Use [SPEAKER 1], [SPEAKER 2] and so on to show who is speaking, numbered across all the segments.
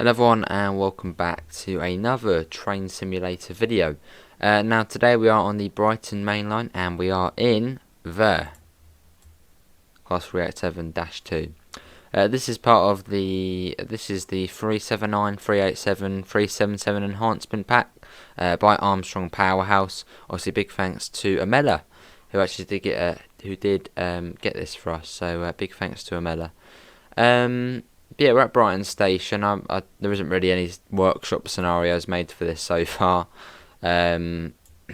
[SPEAKER 1] Hello everyone and welcome back to another train simulator video. Now today we are on the Brighton Mainline and we are in the Class 387-2. This is part of the 379, 387, 377 enhancement pack by Armstrong Powerhouse. Obviously big thanks to Imela who actually did get this for us, so big thanks to Imela. Yeah, we're at Brighton Station. There isn't really any workshop scenarios made for this so far. But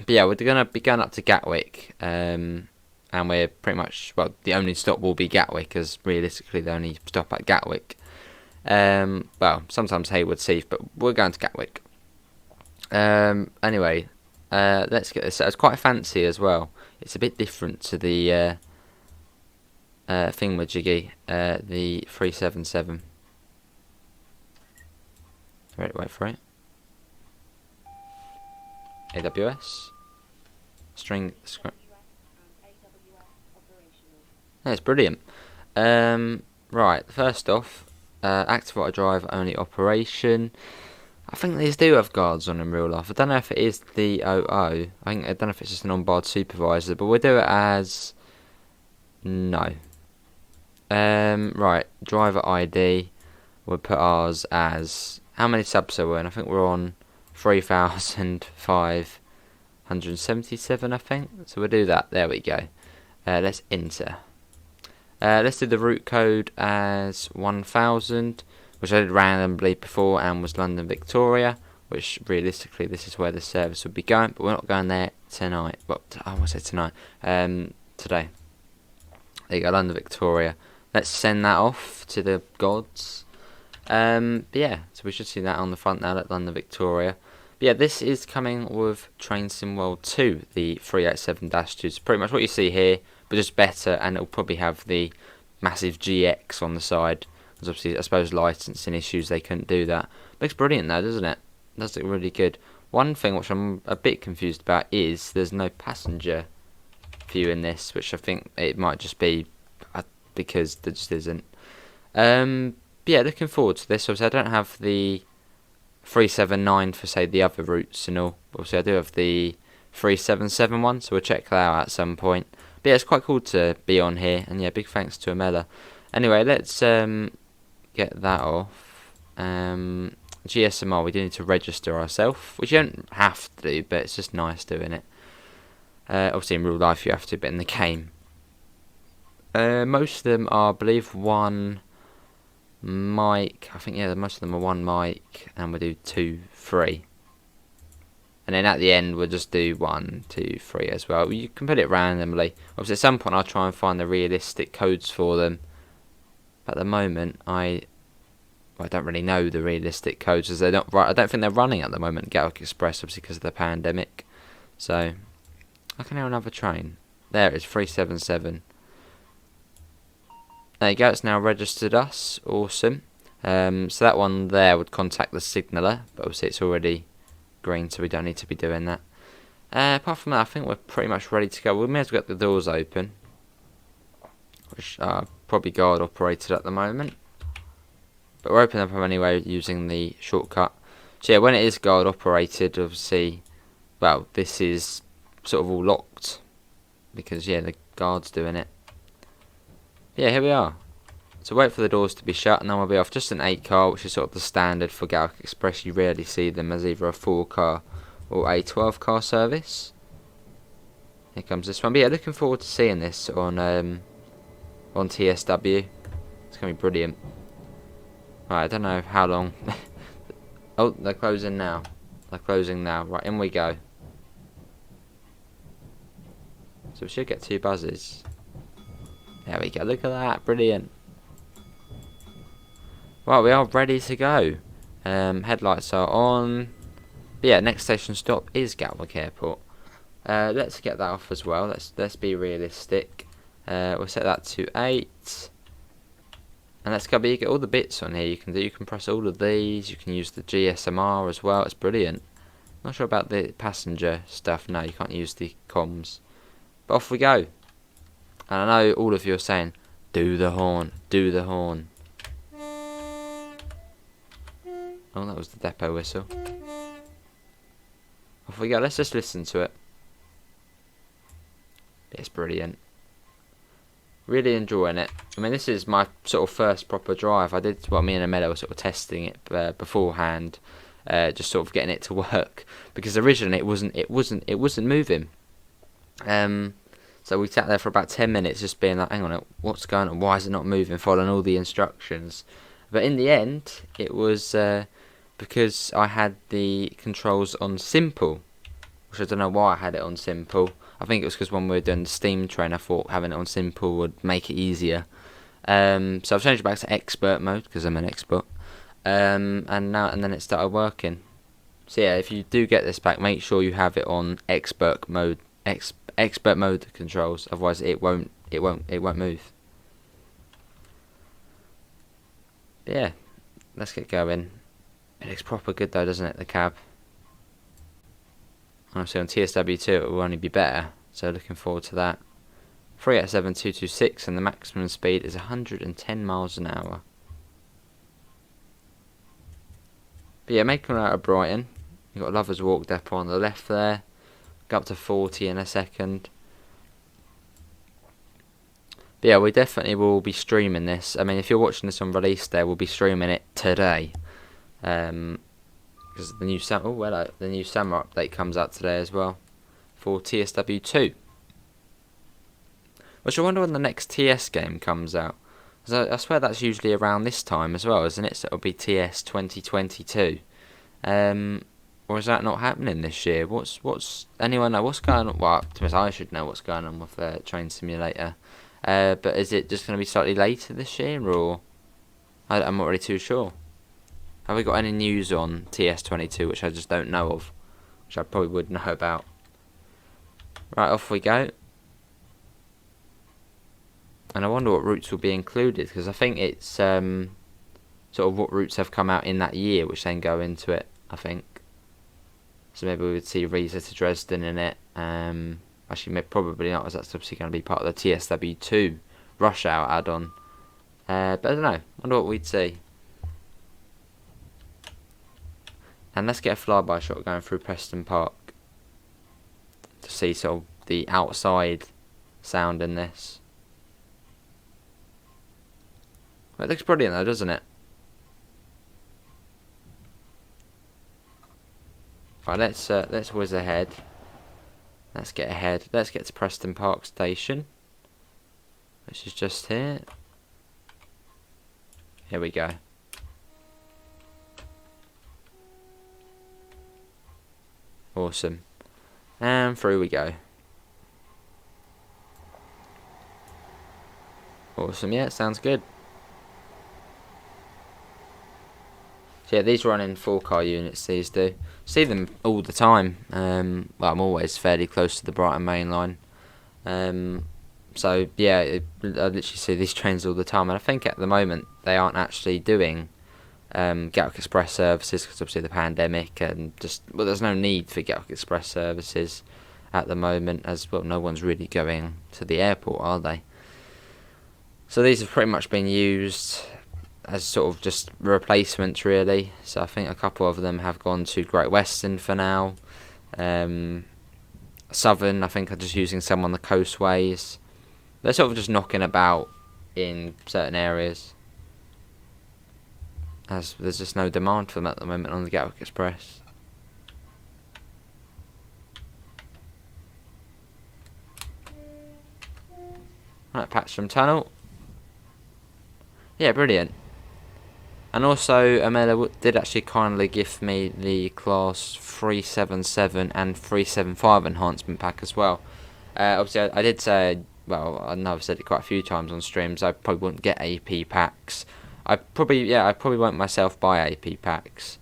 [SPEAKER 1] yeah, we're going to be going up to Gatwick. And we're pretty much, well, the only stop will be Gatwick, as realistically the only stop at Gatwick. Well, sometimes Haywards, Heath, but we're going to Gatwick. Anyway, let's get this. It's quite fancy as well. It's a bit different to the thingamajiggy, the 377. Right, wait for it. AWS string. That's brilliant. Right, first off, active auto drive only operation. I think these do have guards on in real life. I don't know if it is the OO. I don't know if it's just an on-board supervisor, but we'll do it as no. Right, driver ID. We'll put ours as, how many subs are we on? I think we're on 3,577, I think. So we'll do that. There we go. Let's enter. Let's do the route code as 1000, which I did randomly before and was London Victoria, which realistically this is where the service would be going, but we're not going there tonight. Well, I want to say tonight. Today. There you go, London Victoria. Let's send that off to the gods. But yeah, so we should see that on the front now at London Victoria. But yeah, this is coming with Train Sim World 2, the 387-2. It's pretty much what you see here, but just better, and it'll probably have the massive GX on the side. Because obviously, I suppose licensing issues, they couldn't do that. Looks brilliant though, doesn't it? It does look really good. One thing which I'm a bit confused about is there's no passenger view in this, which I think it might just be because there just isn't. Yeah, looking forward to this. Obviously, I don't have the 379 for, say, the other routes and all. Obviously, I do have the 377 one, so we'll check that out at some point. But yeah, it's quite cool to be on here, and yeah, big thanks to Imela. Anyway, let's get that off. GSMR, we do need to register ourselves, which you don't have to do, but it's just nice doing it. Obviously, in real life, you have to, but in the game. Most of them are, I believe, one mic. I think, yeah, most of them are one mic, and we'll do 2, 3. And then at the end, we'll just do 1, 2, 3 as well. You can put it randomly. Obviously, at some point, I'll try and find the realistic codes for them. But at the moment, I don't really know the realistic codes, as they're not right. I don't think they're running at the moment, Gatwick Express, obviously, because of the pandemic. So, I can hear another train. There it is, 377. There you go, it's now registered us. Awesome. So that one there would contact the signaller, but obviously it's already green, so we don't need to be doing that. Apart from that, I think we're pretty much ready to go. We may as well get the doors open, which are probably guard operated at the moment. But we're opening them anyway using the shortcut. So yeah, when it is guard operated, obviously, well, this is sort of all locked, because yeah, the guard's doing it. Yeah, here we are. So wait for the doors to be shut and then we'll be off. Just an 8 car, which is sort of the standard for Gatwick Express. You rarely see them as either a 4 car or a 12 car service. Here comes this one. But yeah, looking forward to seeing this on TSW. It's going to be brilliant. Right, I don't know how long. Oh, they're closing now. They're closing now. Right, in we go. So we should get 2 buzzes. There we go, look at that, brilliant. Right, we are ready to go. Headlights are on. But yeah, next station stop is Gatwick Airport. Let's get that off as well, let's be realistic. We'll set that to 8. And let's go, but you get all the bits on here you can do. You can press all of these, you can use the GSMR as well, it's brilliant. Not sure about the passenger stuff, no, you can't use the comms. But off we go. And I know all of you are saying, do the horn, do the horn. Oh, that was the depot whistle. Off we go. Let's just listen to it. It's brilliant. Really enjoying it. I mean, this is my sort of first proper drive. I did, well, me and Imela were sort of testing it beforehand, just sort of getting it to work, because originally it wasn't moving. So we sat there for about 10 minutes, just being like, hang on, what's going on? Why is it not moving? Following all the instructions, but in the end, it was because I had the controls on simple, which I don't know why I had it on simple. I think it was because when we were doing the steam train, I thought having it on simple would make it easier. So I've changed it back to expert mode because I'm an expert. And then it started working. So yeah, if you do get this back, make sure you have it on expert mode. Expert mode controls. Otherwise, it won't move. But yeah, let's get going. It looks proper good though, doesn't it? The cab. Obviously on TSW2 it will only be better, so looking forward to that. 387.226 and the maximum speed is 110 miles an hour. But yeah, making out of Brighton. You've got Lovers Walk depot on the left there. Go up to 40 in a second. But yeah, we definitely will be streaming this. I mean, if you're watching this on release day, we'll be streaming it today. Because the new summer update comes out today as well for TSW2. Which I wonder when the next TS game comes out. Because I swear that's usually around this time as well, isn't it? So it'll be TS 2022. Or is that not happening this year? Anyone know what's going on? Well, to be honest, I should know what's going on with Train Simulator. But is it just going to be slightly later this year, or I'm not really too sure. Have we got any news on TS22, which I just don't know of, which I probably would know about? Right, off we go. And I wonder what routes will be included, because I think it's sort of what routes have come out in that year, which then go into it, I think. So maybe we would see Riesa to Dresden in it. Actually, probably not, as that's obviously going to be part of the TSW2 Rush Hour add-on. But I don't know. I wonder what we'd see. And let's get a flyby shot going through Preston Park to see sort of the outside sound in this. Well, it looks brilliant though, doesn't it? Right, let's whiz ahead. Let's get ahead. Let's get to Preston Park Station, which is just here. Here we go. Awesome. And through we go. Awesome, yeah, sounds good. So yeah, these run in 4-car units, these do. See them all the time. Well, I'm always fairly close to the Brighton Mainline. So yeah, I literally see these trains all the time. And I think at the moment they aren't actually doing Gatwick Express services because obviously the pandemic and just, well, there's no need for Gatwick Express services at the moment, as well no one's really going to the airport, are they? So these have pretty much been used as sort of just replacements really. So I think a couple of them have gone to Great Western for now. Southern I think are just using some on the coastways. They're sort of just knocking about in certain areas, as there's just no demand for them at the moment on the Gatwick Express. Right, Balcombe Tunnel. Yeah, brilliant. And also, Imela did actually kindly gift me the Class 377 and 375 enhancement pack as well. Obviously, I did say, well, I know I've said it quite a few times on streams, I probably wouldn't get AP packs. I probably won't myself buy AP packs.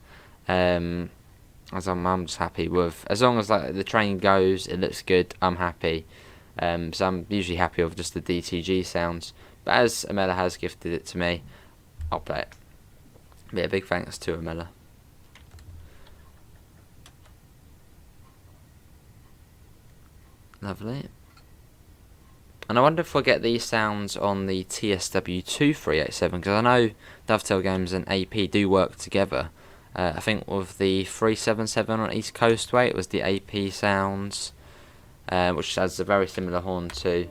[SPEAKER 1] As I'm just happy with, as long as like the train goes, it looks good, I'm happy. So I'm usually happy with just the DTG sounds. But as Imela has gifted it to me, I'll play it. Yeah, big thanks to Imela. Lovely. And I wonder if we'll get these sounds on the TSW2 387, because I know Dovetail Games and AP do work together. I think with the 377 on East Coastway, it was the AP sounds, which has a very similar horn to,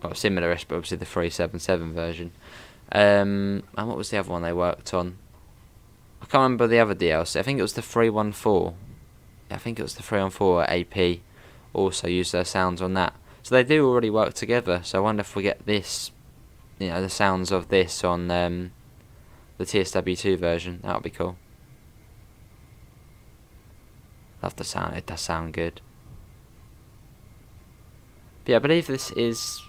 [SPEAKER 1] well, similar-ish, but obviously the 377 version. And what was the other one they worked on? I can't remember the other DLC. I think it was the 314. I think it was the 314 AP. Also used their sounds on that. So they do already work together. So I wonder if we get this, the sounds of this on the TSW2 version. That would be cool. Love the sound. It does sound good. But yeah, I believe this is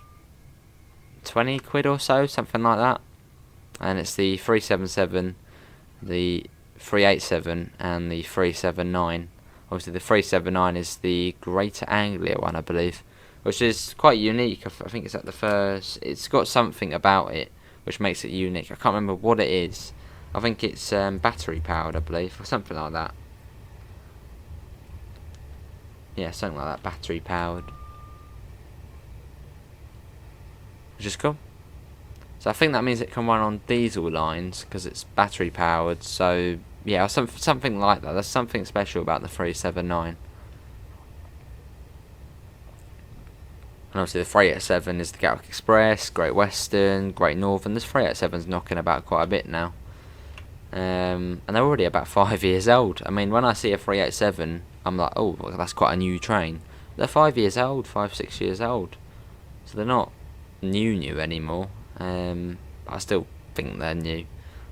[SPEAKER 1] 20 quid or so, something like that. And it's the 377, the 387, and the 379. Obviously, the 379 is the Greater Anglia one, I believe, which is quite unique. I think it's at the first. It's got something about it which makes it unique. I can't remember what it is. I think it's battery powered, I believe, or something like that. Yeah, something like that, battery powered, which is cool. So I think that means it can run on diesel lines because it's battery powered. So yeah, something like that. There's something special about the 379. And obviously the 387 is the Gatwick Express, Great Western, Great Northern. This 387's knocking about quite a bit now. And they're already about 5 years old. I mean, when I see a 387, I'm like, oh, well, that's quite a new train. They're 5 years old, 5-6 years old. So they're not new anymore. I still think they're new.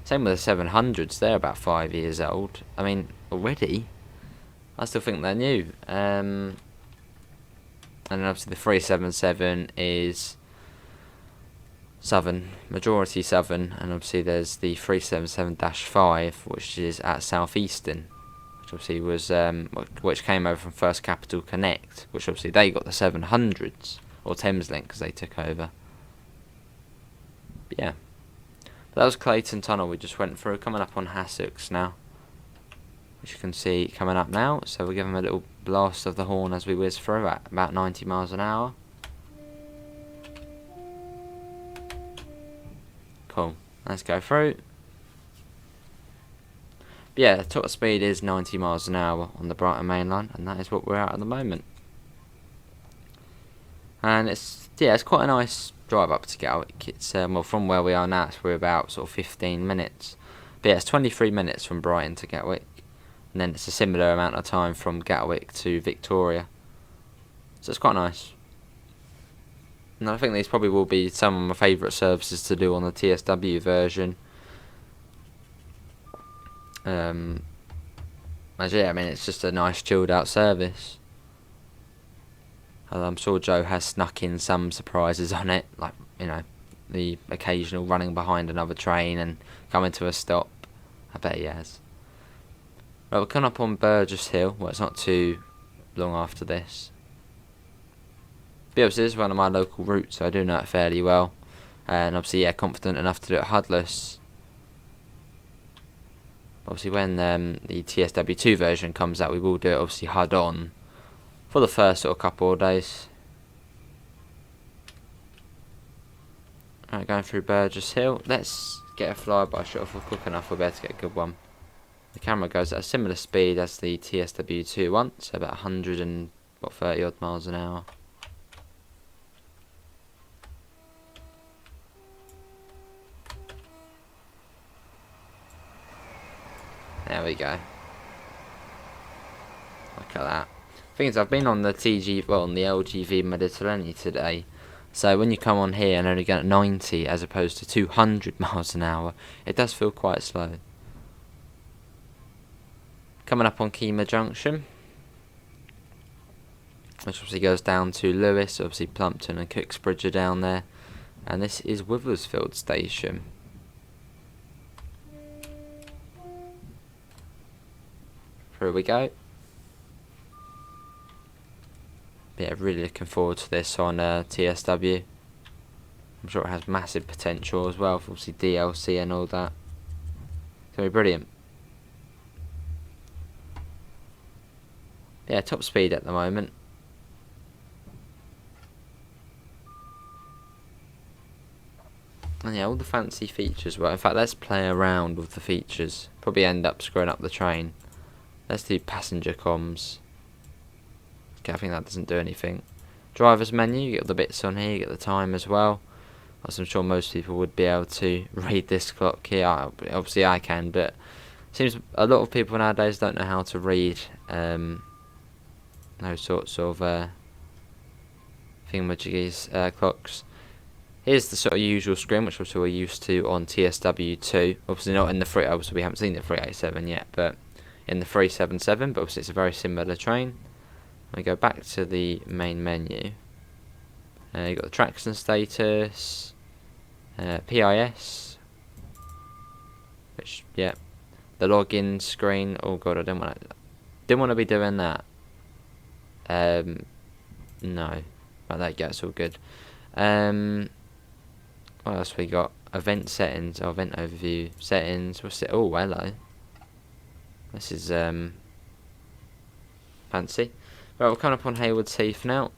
[SPEAKER 1] Same with the 700s, they're about 5 years old. I mean, already, I still think they're new. And then obviously the 377 is Southern, majority Southern, and obviously there's the 377-5, which is at Southeastern, which obviously was which came over from First Capital Connect, which obviously they got the 700s, or Thameslink, because they took over. But yeah, but that was Clayton Tunnel we just went through. Coming up on Hassocks now, which you can see coming up now. So we'll give them a little blast of the horn as we whiz through at about 90 miles an hour. Cool, let's go through. But yeah, the top speed is 90 miles an hour on the Brighton Mainline, and that is what we're at the moment. And it's quite a nice drive up to Gatwick. It's well, from where we are now, we're about sort of 15 minutes. But yeah, it's 23 minutes from Brighton to Gatwick, and then it's a similar amount of time from Gatwick to Victoria. So it's quite nice. And I think these probably will be some of my favourite services to do on the TSW version. As yeah, I mean, it's just a nice chilled out service. I'm sure Joe has snuck in some surprises on it, like, the occasional running behind another train and coming to a stop. I bet he has. Right, we're coming up on Burgess Hill. Well, it's not too long after this. But obviously this is one of my local routes, so I do know it fairly well. And obviously, yeah, confident enough to do it HUDless. Obviously, when the TSW2 version comes out, we will do it obviously HUD on for the first sort of couple of days. Alright, going through Burgess Hill. Let's get a flyby shot. If we're quick enough, we'll be able to get a good one. The camera goes at a similar speed as the TSW2 one, so about 130 odd miles an hour. There we go. Look at that. Thing is, I've been on the on the LGV Mediterranean today. So when you come on here and only get 90 as opposed to 200 miles an hour, it does feel quite slow. Coming up on Kemah Junction, which obviously goes down to Lewes, obviously Plumpton and Cooksbridge are down there. And this is Withersfield Station. Here we go. Yeah, really looking forward to this on TSW. I'm sure it has massive potential as well for obviously DLC and all that. It's going to be brilliant. Yeah, top speed at the moment. And yeah, all the fancy features. Well, in fact, let's play around with the features. Probably end up screwing up the train. Let's do passenger comms. Okay, I think that doesn't do anything. Driver's menu, you get the bits on here, you get the time as well. As I'm sure most people would be able to read this clock here. Obviously I can, but it seems a lot of people nowadays don't know how to read those sorts of thingamajiggies, clocks. Here's the sort of usual screen, which we're used to on TSW2. Obviously not in the obviously we haven't seen the 387 yet, but in the 377. But obviously it's a very similar train. We go back to the main menu. You've got the traction status, PIS, which, yeah, the login screen. Oh god, I didn't want to be doing that. No, right, there you go, it's all good. What else we got? Event settings, event overview settings. What's it? Oh, hello. This is fancy. Right, we're coming up on Haywards Heath now.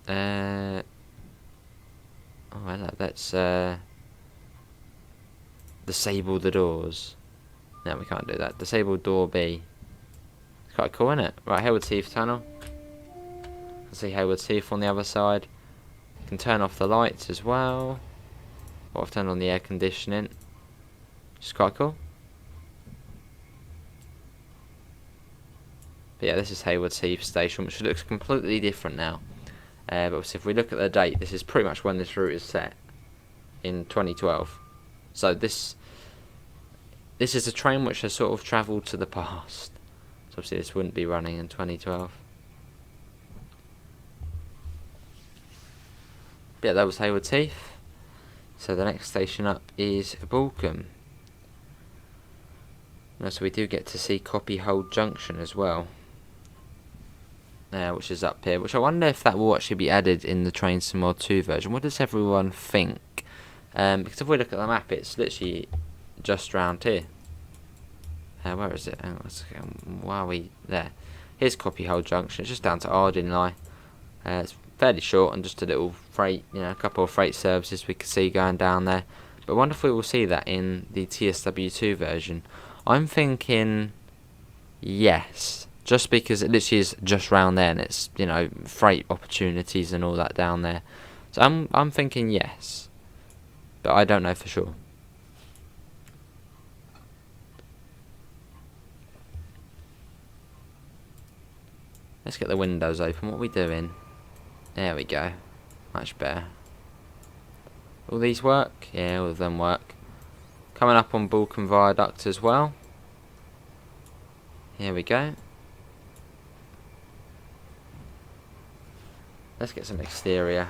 [SPEAKER 1] Oh, hello. Let's disable the doors. No, we can't do that. Disable door B. It's quite cool, isn't it? Right, Haywards Heath tunnel. You can see Haywards Heath on the other side. You can turn off the lights as well. I've turned on the air conditioning. Which is quite cool. But yeah, this is Haywards Heath station, which looks completely different now. But if we look at the date, this is pretty much when this route is set, in 2012. So this is a train which has sort of travelled to the past. So obviously this wouldn't be running in 2012. But yeah, that was Haywards Heath. So the next station up is Balcombe. So we do get to see Copyhold Junction as well. Which is up here, which I wonder if that will actually be added in the Train Sim Mod 2 version. What does everyone think? Because if we look at the map, it's literally just round here. Where is it? Why are we there? Here's Copyhold Junction. It's just down to Ardingly. It's fairly short and just a little freight, a couple of freight services we can see going down there. But I wonder if we will see that in the TSW2 version. I'm thinking yes. Just because it literally is just round there, and it's freight opportunities and all that down there. So I'm thinking yes, but I don't know for sure. Let's get the windows open. What are we doing? There we go. Much better. All these work? Yeah, all of them work. Coming up on Balcombe Viaduct as well. Here we go. Let's get some exterior.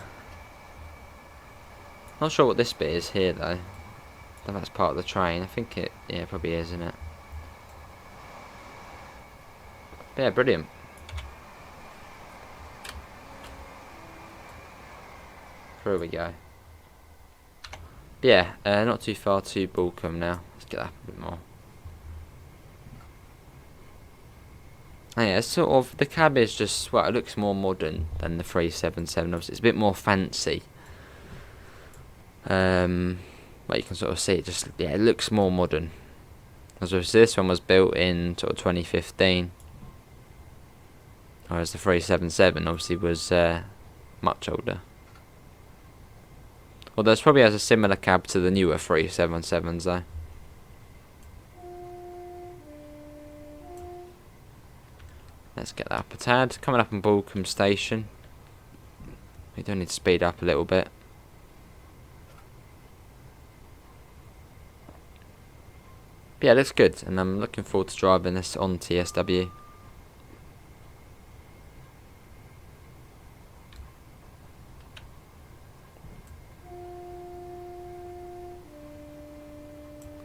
[SPEAKER 1] Not sure what this bit is here though. I think that's part of the train. I think it, yeah, probably is, isn't it? But yeah, brilliant. Through we go. But yeah, not too far to Balcombe now. Let's get that a bit more. Oh yeah, sort of, the cab is just, well, it looks more modern than the 377. Obviously, it's a bit more fancy. Well, you can sort of see it just, yeah, it looks more modern. As this one was built in sort of 2015. Whereas the 377 obviously was much older. Although it probably has a similar cab to the newer 377s though. Let's get that up a tad. Coming up on Balcombe Station. We do need to speed up a little bit. But yeah, it looks good, and I'm looking forward to driving this on TSW.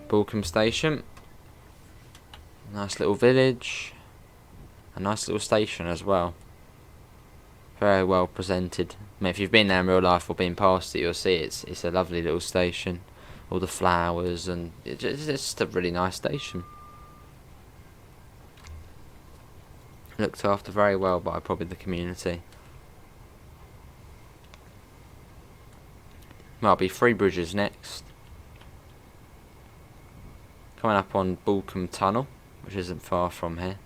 [SPEAKER 1] Balcombe Station. Nice little village. A nice little station as well. Very well presented. I mean, if you've been there in real life or been past it, you'll see it's a lovely little station. All the flowers, and it's just a really nice station. Looked after very well by probably the community. Well, it'll be 3 bridges next. Coming up on Balcombe Tunnel, which isn't far from here.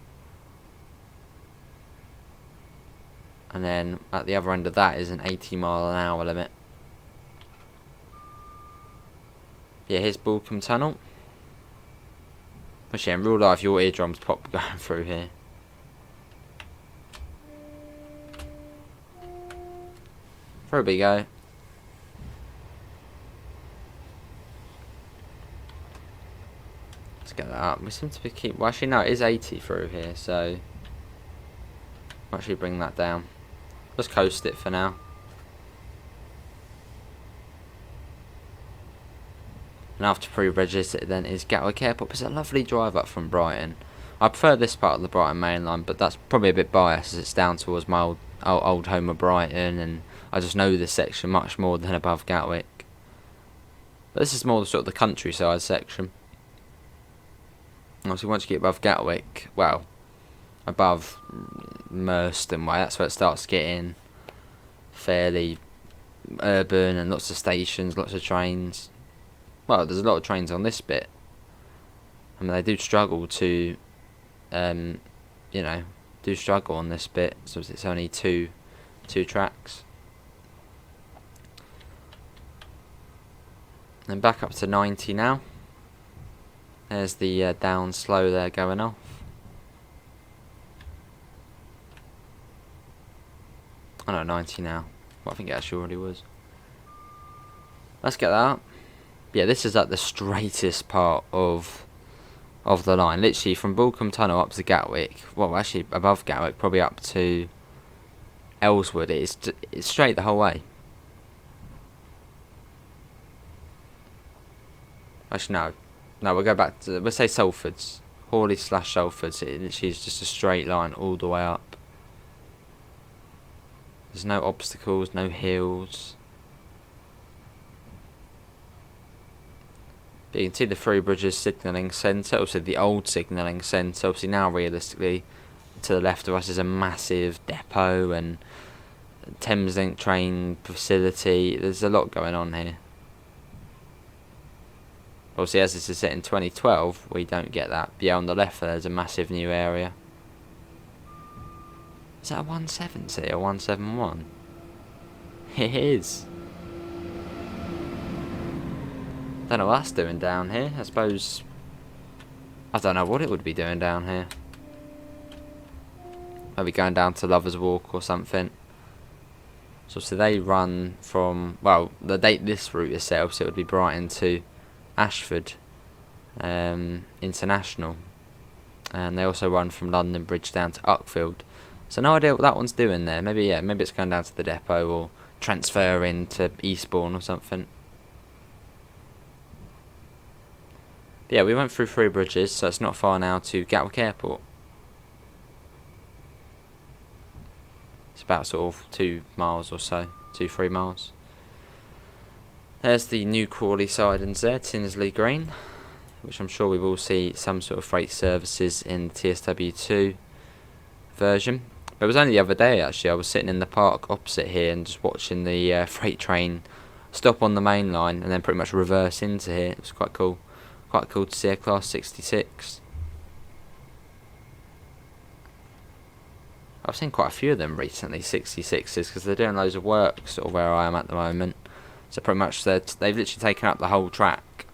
[SPEAKER 1] And then at the other end of that is an 80-mile-an-hour limit. Yeah, here's Balcombe Tunnel. Which, yeah, in real life, your eardrums pop going through here. There we go. Let's get that up. We seem to be well, actually, no, it is 80 through here, so I'll actually bring that down. Just coast it for now. And after pre-registered then is Gatwick Airport. It's a lovely drive up from Brighton. I prefer this part of the Brighton Mainline, but that's probably a bit biased as it's down towards my old home of Brighton, and I just know this section much more than above Gatwick. But this is more the sort of the countryside section. Obviously, once you get above Gatwick, well, above Merston way, that's where it starts getting fairly urban and lots of stations, lots of trains. Well, there's a lot of trains on this bit. I mean, they do struggle to, do struggle on this bit, so it's only two tracks. Then back up to 90 now. There's the down slow there going off. Oh no, 90 now. Well, I think it actually already was. Let's get that up. Yeah, this is like the straightest part of the line. Literally from Balcombe Tunnel up to Gatwick. Well, actually above Gatwick, probably up to Ellswood. It's straight the whole way. Actually, no, we'll go back to, we'll say Salfords. Hawley/Salfords. It literally is just a straight line all the way up. There's no obstacles, no hills. But you can see the 3 bridges signalling centre, also the old signalling centre. Obviously now realistically to the left of us is a massive depot and Thameslink train facility. There's a lot going on here. Obviously as this is set in 2012 we don't get that. But yeah, on the left there's a massive new area. Is that a 170 or 171? It is. Don't know what that's doing down here. I suppose I don't know what it would be doing down here. Maybe going down to Lovers Walk or something. So they run from, well, the date this route is set up, so it would be Brighton to Ashford International, and they also run from London Bridge down to Uckfield. So no idea what that one's doing there. Maybe it's going down to the depot or transferring to Eastbourne or something. But yeah, we went through 3 bridges, so it's not far now to Gatwick Airport. It's about sort of 2 miles or so, 2-3 miles. There's the new Crawley sidings there, Tinsley Green, which I'm sure we will see some sort of freight services in the TSW2 version. But it was only the other day actually, I was sitting in the park opposite here and just watching the freight train stop on the main line and then pretty much reverse into here. It was quite cool. Quite cool to see a Class 66. I've seen quite a few of them recently, 66s, because they're doing loads of work sort of where I am at the moment. So pretty much they've literally taken up the whole track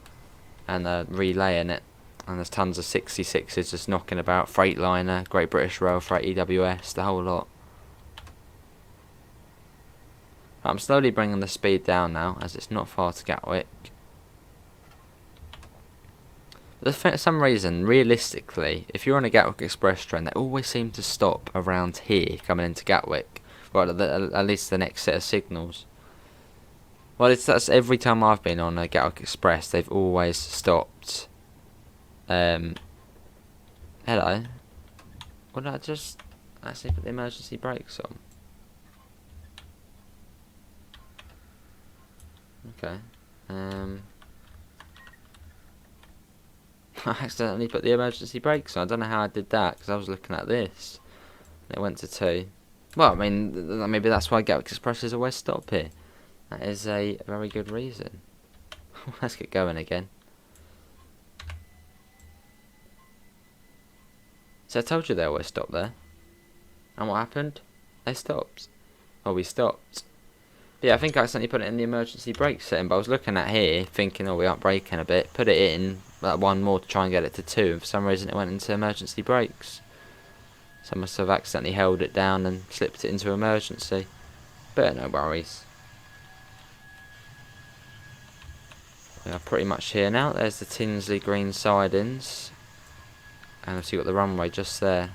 [SPEAKER 1] and they're relaying it. And there's tons of 66s just knocking about. Freightliner, Great British Rail Freight, EWS, the whole lot. I'm slowly bringing the speed down now as it's not far to Gatwick. But for some reason, realistically, if you're on a Gatwick Express train, they always seem to stop around here coming into Gatwick. Well, at least the next set of signals. Well, that's every time I've been on a Gatwick Express, they've always stopped. Hello. What did I just actually put the emergency brakes on? Okay. I accidentally put the emergency brakes on. I don't know how I did that because I was looking at this. And it went to 2. Well, I mean, maybe that's why Gatwick Expresses always stop here. That is a very good reason. Let's get going again. So I told you they always stop there. And what happened? They stopped. Oh, we stopped. But yeah, I think I accidentally put it in the emergency brake setting, but I was looking at here, thinking, oh, we aren't braking a bit. Put it in, like one more to try and get it to 2, and for some reason it went into emergency brakes. So I must have accidentally held it down and slipped it into emergency. But no worries. We are pretty much here now. There's the Tinsley green sidings. And obviously you've got the runway just there.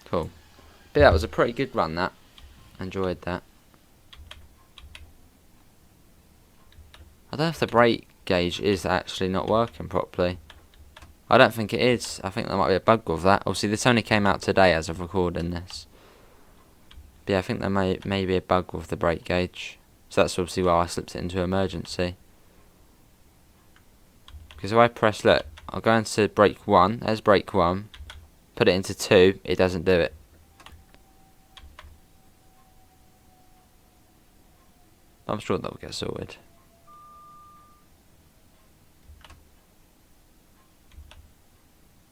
[SPEAKER 1] Cool. But that was a pretty good run, that. Enjoyed that. I don't know if the brake gauge is actually not working properly. I don't think it is. I think there might be a bug with that. Obviously this only came out today as of recording this. But yeah, I think there may be a bug with the brake gauge. So that's obviously why I slipped it into emergency. Because if I press, look, I'll go into brake 1, there's brake 1, put it into 2, it doesn't do it. I'm sure that will get sorted.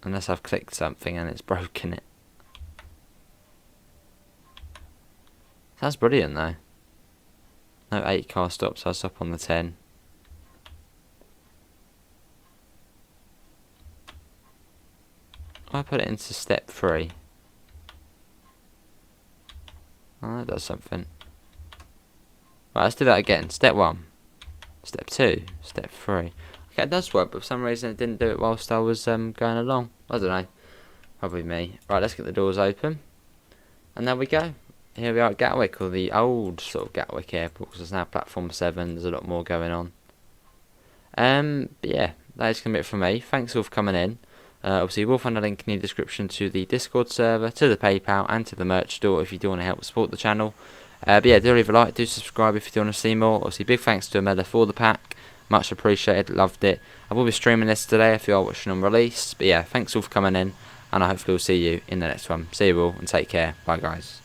[SPEAKER 1] Unless I've clicked something and it's broken it. That's brilliant though. No 8 car stops, I'll stop on the 10. I put it into step 3. Oh, that does something. Right, let's do that again. Step 1. Step 2. Step 3. Okay, it does work, but for some reason it didn't do it whilst I was going along. I don't know. Probably me. Right, let's get the doors open. And there we go. Here we are at Gatwick, or the old sort of Gatwick Airport, because there's now platform 7. There's a lot more going on. But yeah, that is going to be it from me. Thanks all for coming in. Obviously, you will find a link in the description to the Discord server, to the PayPal, and to the merch store if you do want to help support the channel. But yeah, do leave a like, do subscribe if you do want to see more. Obviously, big thanks to Imela for the pack. Much appreciated, loved it. I will be streaming this today if you are watching on release. But yeah, thanks all for coming in, and I hopefully will see you in the next one. See you all, and take care. Bye, guys.